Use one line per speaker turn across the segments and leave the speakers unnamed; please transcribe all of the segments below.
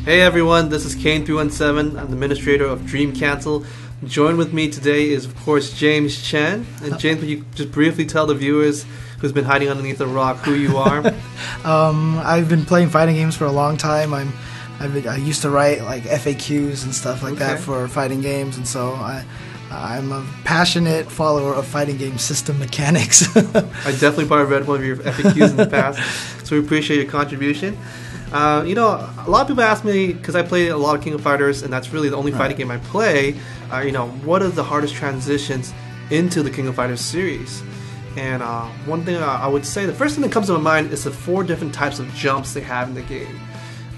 Hey everyone, this is Kane317. I'm the administrator of Dream Cancel. Joined with me today is, of course, James Chen. And James, would you just briefly tell the viewers who's been hiding underneath a rock who you are?
I've been playing fighting games for a long time. I used to write like FAQs and stuff like that for fighting games, and so I'm a passionate follower of fighting game system mechanics.
I definitely probably read one of your FAQs in the past, so we appreciate your contribution. A lot of people ask me, because I play a lot of King of Fighters, and that's really the only fighting game I play, what are the hardest transitions into the King of Fighters series? And one thing I would say, the first thing that comes to my mind is the 4 different types of jumps they have in the game.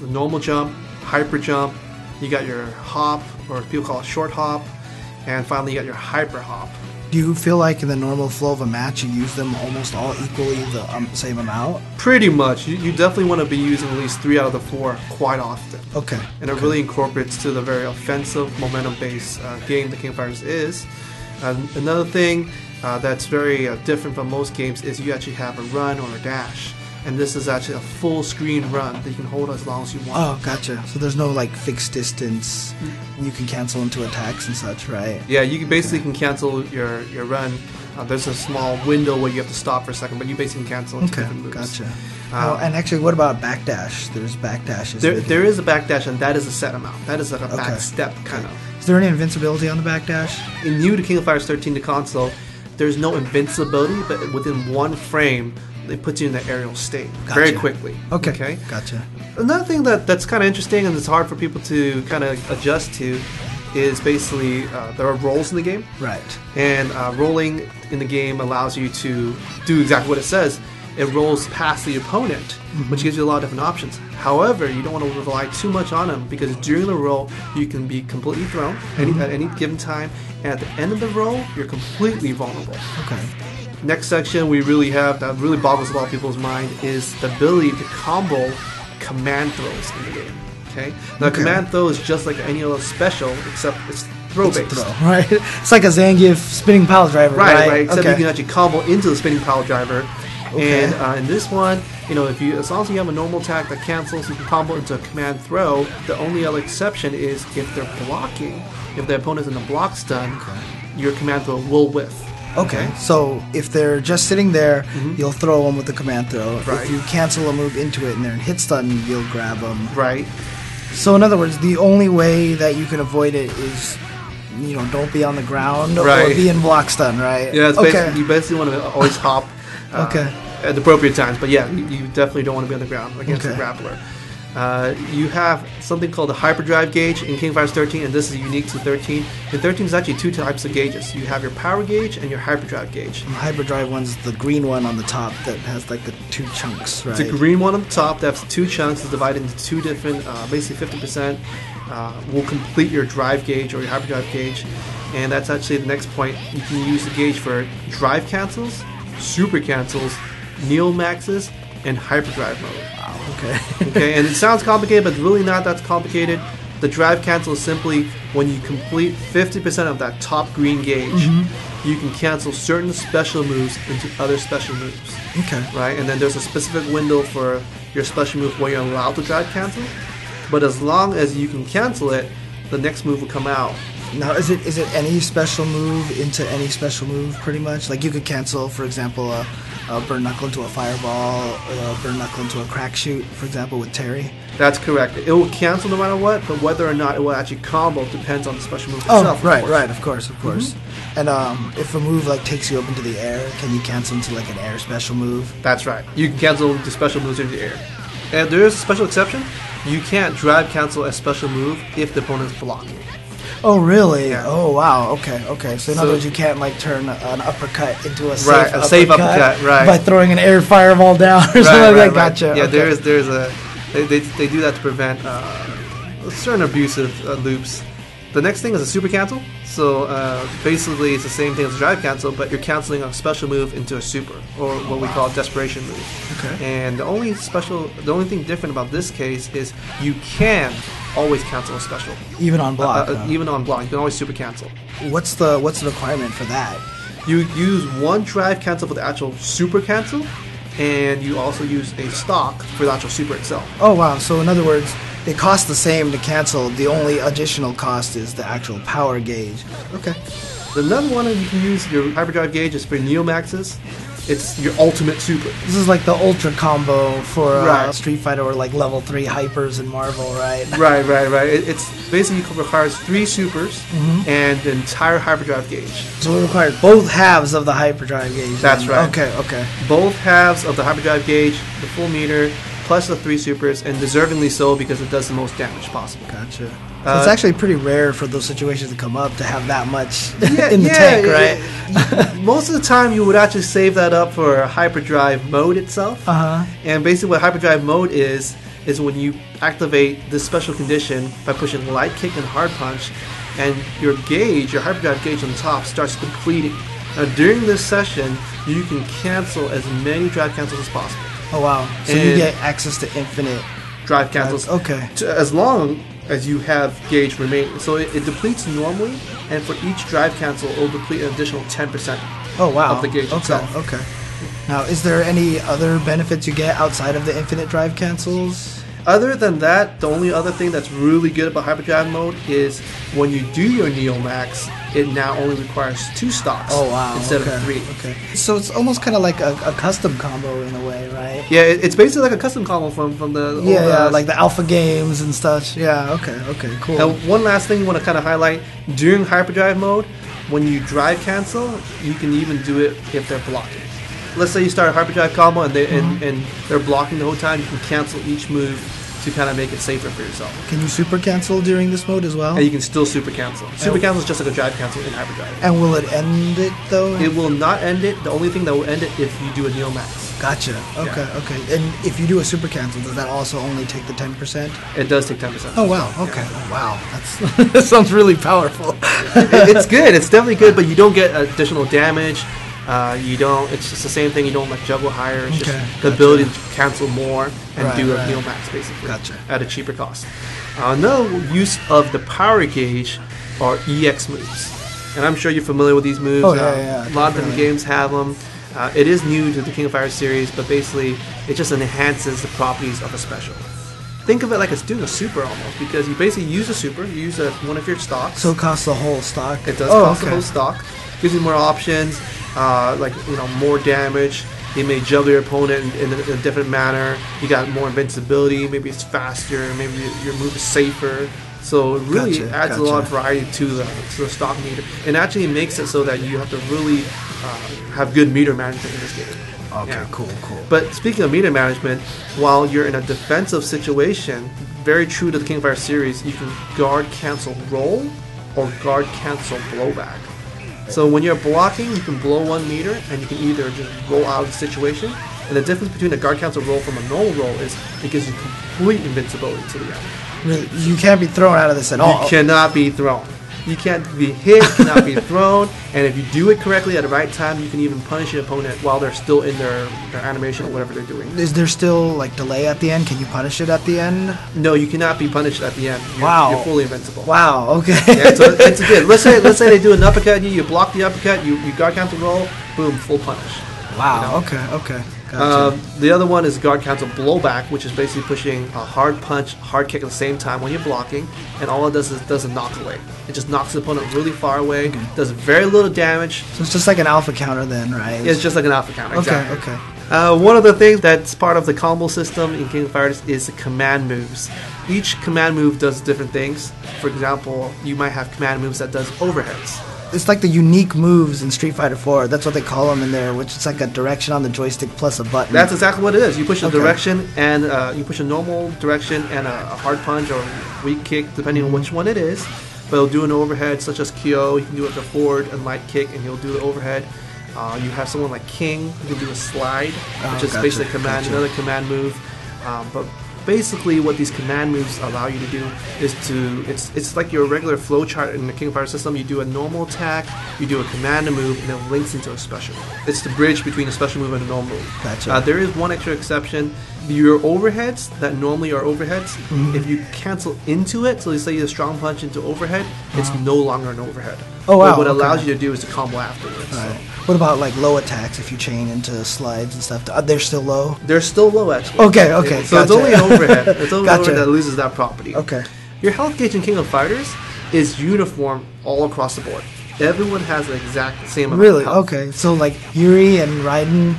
The normal jump, hyper jump, you got your hop, or people call it short hop, and finally you got your hyper hop.
Do you feel like in the normal flow of a match you use them almost all equally the same amount?
Pretty much. You definitely want to be using at least 3 out of the 4 quite often.
Okay.
And it really incorporates to the very offensive, momentum-based game the King of Fighters is. Another thing that's very different from most games is you actually have a run or a dash. And this is actually a full screen run that you can hold as long as you want.
Oh, gotcha. So there's no like fixed distance. You can cancel into attacks and such, right?
Yeah, you basically can cancel your run. There's a small window where you have to stop for a second, but you basically can cancel into different moves.
Gotcha. And actually, what about backdash? There's backdashes.
There is a backdash, and that is a set amount. That is like a back step, kind of.
Is there any invincibility on the backdash?
In new to King of Fighters 13 to console, there's no invincibility, but within 1 frame, it puts you in the aerial state very quickly.
Okay. Gotcha.
Another thing that's kind of interesting and it's hard for people to kind of adjust to is basically there are rolls in the game.
Right.
And rolling in the game allows you to do exactly what it says. It rolls past the opponent, which gives you a lot of different options. However, you don't want to rely too much on them because during the roll, you can be completely thrown at any given time. And at the end of the roll, you're completely vulnerable.
Okay.
Next section we really have that really boggles a lot of people's mind is the ability to combo command throws in the game. Okay? Now command throw is just like any other special except it's throw-based.
Right? It's like a Zangief spinning pile driver,
right? Except you can actually combo into the spinning pile driver. And in this one, as long as you have a normal attack that cancels, you can combo into a command throw. The only other exception is if they're blocking, if the opponent's in a block stun, your command throw will whiff.
Okay, so if they're just sitting there, you'll throw them with the command throw.
Right.
If you cancel a move into it and they're in hit stun, you'll grab them.
Right.
So in other words, the only way that you can avoid it is, don't be on the ground or be in block stun, right?
Yeah, it's you basically want to always hop at the appropriate times. But yeah, you definitely don't want to be on the ground against the grappler. You have something called the hyperdrive gauge in King of Fighters 13, and this is unique to 13. In 13, there's actually 2 types of gauges. You have your power gauge and your hyperdrive gauge.
And the hyperdrive one's the green one on the top that has like the 2 chunks, right?
It's a green one on the top that has 2 chunks. It's divided into 2 different, basically 50% will complete your drive gauge or your hyperdrive gauge. And that's actually the next point. You can use the gauge for drive cancels, super cancels, neo maxes, and hyperdrive mode. Okay, and it sounds complicated, but it's really not that complicated. The drive cancel is simply when you complete 50% of that top green gauge, you can cancel certain special moves into other special moves.
Okay.
Right, and then there's a specific window for your special move where you're allowed to drive cancel. But as long as you can cancel it, the next move will come out.
Now, is it any special move into any special move, pretty much? Like you could cancel, for example, a burn knuckle into a fireball, or a burn knuckle into a crack shoot, for example, with Terry?
That's correct. It will cancel no matter what, but whether or not it will actually combo depends on the special move itself.
Oh, right, of course. And if a move like takes you up into the air, can you cancel into like an air special move?
That's right. You can cancel the special moves into the air. And there is a special exception. You can't drive cancel a special move if the opponent's blocking.
Oh, really?
Yeah.
Oh, wow. Okay. So in other words, you can't like turn an uppercut into a safe
uppercut,
by throwing an air fireball down or something like that. Gotcha.
Yeah, there's they do that to prevent certain abusive loops. The next thing is a super cancel. So basically, it's the same thing as a drive cancel, but you're canceling a special move into a super, or what we call a desperation move.
Okay.
And the only thing different about this case is you can always cancel a special,
even on block.
Even on block, you can always super cancel.
What's the requirement for that?
You use one drive cancel for the actual super cancel, and you also use a stock for the actual super itself.
Oh wow! So in other words, it costs the same to cancel. The only additional cost is the actual power gauge. Okay.
Another one that you can use your hyperdrive gauge is for Neomaxes. It's your ultimate super.
This is like the ultra combo for
Right.
Street Fighter or like level 3 hypers in Marvel, right?
Right. It's basically requires 3 supers and an entire hyperdrive gauge.
So it requires both halves of the hyperdrive gauge.
That's right.
Okay.
Both halves of the hyperdrive gauge, the full meter, plus the 3 supers, and deservingly so because it does the most damage possible.
Gotcha. So it's actually pretty rare for those situations to come up to have that much in the
yeah,
tank, right?
Most of the time, you would actually save that up for hyperdrive mode itself. And basically, what hyperdrive mode is when you activate this special condition by pushing light kick and hard punch, and your gauge, your hyperdrive gauge on the top, starts depleting. Now, during this session, you can cancel as many drive cancels as possible.
Oh wow! So you get access to infinite
drive cancels.
Okay.
As long as you have gauge remaining. So it depletes normally, and for each drive cancel, it will deplete an additional 10%.
Oh wow!
Of the gauge itself.
Okay. Now, is there any other benefits you get outside of the infinite drive cancels?
Other than that, the only other thing that's really good about hyperdrive mode is when you do your Neomax, it now only requires 2 stocks instead of 3.
Okay. So it's almost kind of like a custom combo in a way, right?
Yeah, it's basically like a custom combo from the old,
like the alpha games and stuff. Yeah, okay, cool.
Now, one last thing I want to kind of highlight, during hyperdrive mode, when you drive cancel, you can even do it if they're blocking. Let's say you start a hyperdrive combo and they're blocking the whole time, you can cancel each move to kind of make it safer for yourself.
Can you super cancel during this mode as well?
And you can still super cancel. Super cancel is just like a drive cancel in hyperdrive.
And will it end it though?
It will not end it. The only thing that will end it if you do a Neomax.
Gotcha. Okay. And if you do a super cancel, does that also only take the 10%?
It does take 10%.
Oh wow. Okay. Oh, wow. That sounds really powerful.
It's good. It's definitely good, but you don't get additional damage. You don't. It's just the same thing. You don't like juggle higher. It's just the ability to cancel more and do a Neomax basically at a cheaper cost. Another use of the power gauge are EX moves, and I'm sure you're familiar with these moves. A lot of different games have them. It is new to the King of Fighters series, but basically it just enhances the properties of a special. Think of it like it's doing a super almost, because you basically use a super, you use one of your stocks.
So it costs the whole stock?
It does cost the whole stock. Gives you more options, more damage. You may juggle your opponent in a different manner. You got more invincibility. Maybe it's faster. Maybe your move is safer. So it really adds a lot of variety to the stock meter, and actually makes it so that you have to really have good meter management in this game.
Okay, cool.
But speaking of meter management, while you're in a defensive situation, very true to the King of Fighters series, you can guard cancel roll or guard cancel blowback. So when you're blocking, you can blow 1 meter, and you can either just roll out of the situation. And the difference between a guard cancel roll from a normal roll is it gives you complete invincibility to the enemy.
Really? You can't be thrown out of this at all?
You cannot be thrown. You can't be hit, cannot be thrown, and if you do it correctly at the right time, you can even punish your opponent while they're still in their animation or whatever they're doing.
Is there still like delay at the end? Can you punish it at the end?
No, you cannot be punished at the end. You're fully invincible.
Wow. Okay.
Yeah, so it's good. Let's say they do an uppercut, you block the uppercut, you guard cancel roll, boom, full punish.
Wow. Okay. Gotcha.
The other one is guard cancel blowback, which is basically pushing a hard punch, hard kick at the same time when you're blocking, and all it does is does a knock away. It just knocks the opponent really far away, does very little damage.
So it's just like an alpha counter then, right?
It's just like an alpha counter, exactly.
Okay.
One of the things that's part of the combo system in King of Fighters is the command moves. Each command move does different things. For example, you might have command moves that does overheads.
It's like the unique moves in Street Fighter 4. That's what they call them in there, which is like a direction on the joystick plus a button.
That's exactly what it is. You push a direction, and you push a normal direction and a hard punch or weak kick, depending on which one it is. But it'll do an overhead, such as Kyo. You can do like a forward and light kick, and he'll do the overhead. You have someone like King who can do a slide, which is basically another command move. But basically what these command moves allow you to do is it's like your regular flowchart in the King of Fighters system. You do a normal attack, you do a command move, and it links into a special. It's the bridge between a special move and a normal move.
Gotcha.
There is one extra exception. your overheads that normally are overheads, if you cancel into it, so let's say you strong punch into overhead, it's no longer an overhead.
Oh wow!
But what allows you to do is to combo afterwards.
Right. What about like low attacks? If you chain into slides and stuff, they're still low.
They're still low actually.
Okay, okay.
So it's only an overhead. It's only an overhead that loses that property.
Okay.
Your health gauge in King of Fighters is uniform all across the board. Everyone has the exact same amount
Really?
of health.
Okay. So like Yuri and Raiden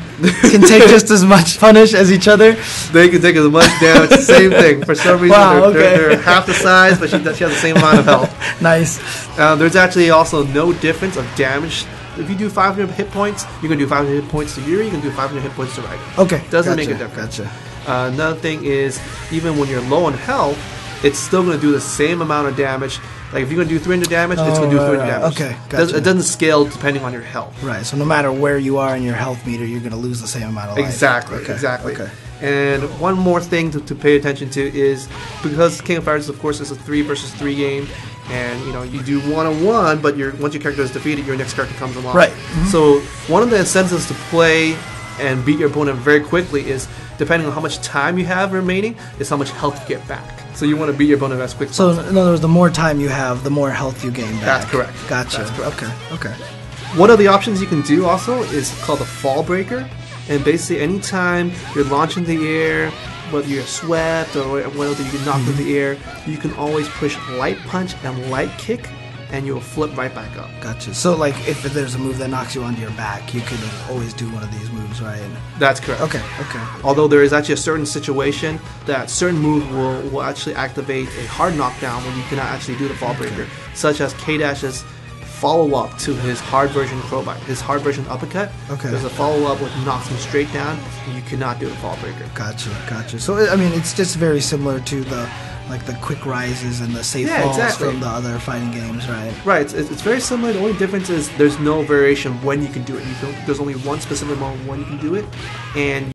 can take just as much punish as each other?
They can take as much damage. Same thing. For some reason,
Wow,
they're half the size, but she has the same amount of health.
Nice.
There's actually also no difference of damage. If you do 500 hit points, you can do 500 hit points to Yuri, you can do 500 hit points to Raiden.
Okay.
Doesn't make a difference.
Gotcha.
Another thing is, even when you're low on health, it's still going to do the same amount of damage. Like if you're going to do 300 damage, it's going to do 300 damage.
Okay, gotcha.
It doesn't scale depending on your health.
Right, so no matter where you are in your health meter, you're going to lose the same amount of life.
Exactly,
Okay,
exactly.
okay.
And one more thing to pay attention to is, because King of Fighters, of course, is a 3 versus 3 game, and you do 1-on-1, but once your character is defeated, your next character comes along.
Right.
So one of the incentives to play and beat your opponent very quickly is, depending on how much time you have remaining, is how much health you get back. So you want to beat your opponent as quick as possible.
So in other words, the more time you have, the more health you gain back.
That's correct.
Gotcha.
That's correct.
Okay.
One of the options you can do also is called the fall breaker. And basically anytime you're launching the air, whether you're swept or whether you get knocked into the air, you can always push light punch and light kick, and you'll flip right back up.
Gotcha. So like if there's a move that knocks you onto your back, you can always do one of these moves, right?
That's correct.
Okay.
Although there is actually a certain situation that certain move will actually activate a hard knockdown when you cannot actually do the fall breaker, such as K-Dash's follow-up to his hard version crowbar, his hard version uppercut.
Okay.
There's a follow-up which knocks him straight down, and you cannot do the fall breaker.
Gotcha. So I mean, it's just very similar to the quick rises and the safe falls from the other fighting games, right?
Right. It's very similar. The only difference is there's no variation when you can do it. There's only one specific moment when you can do it, and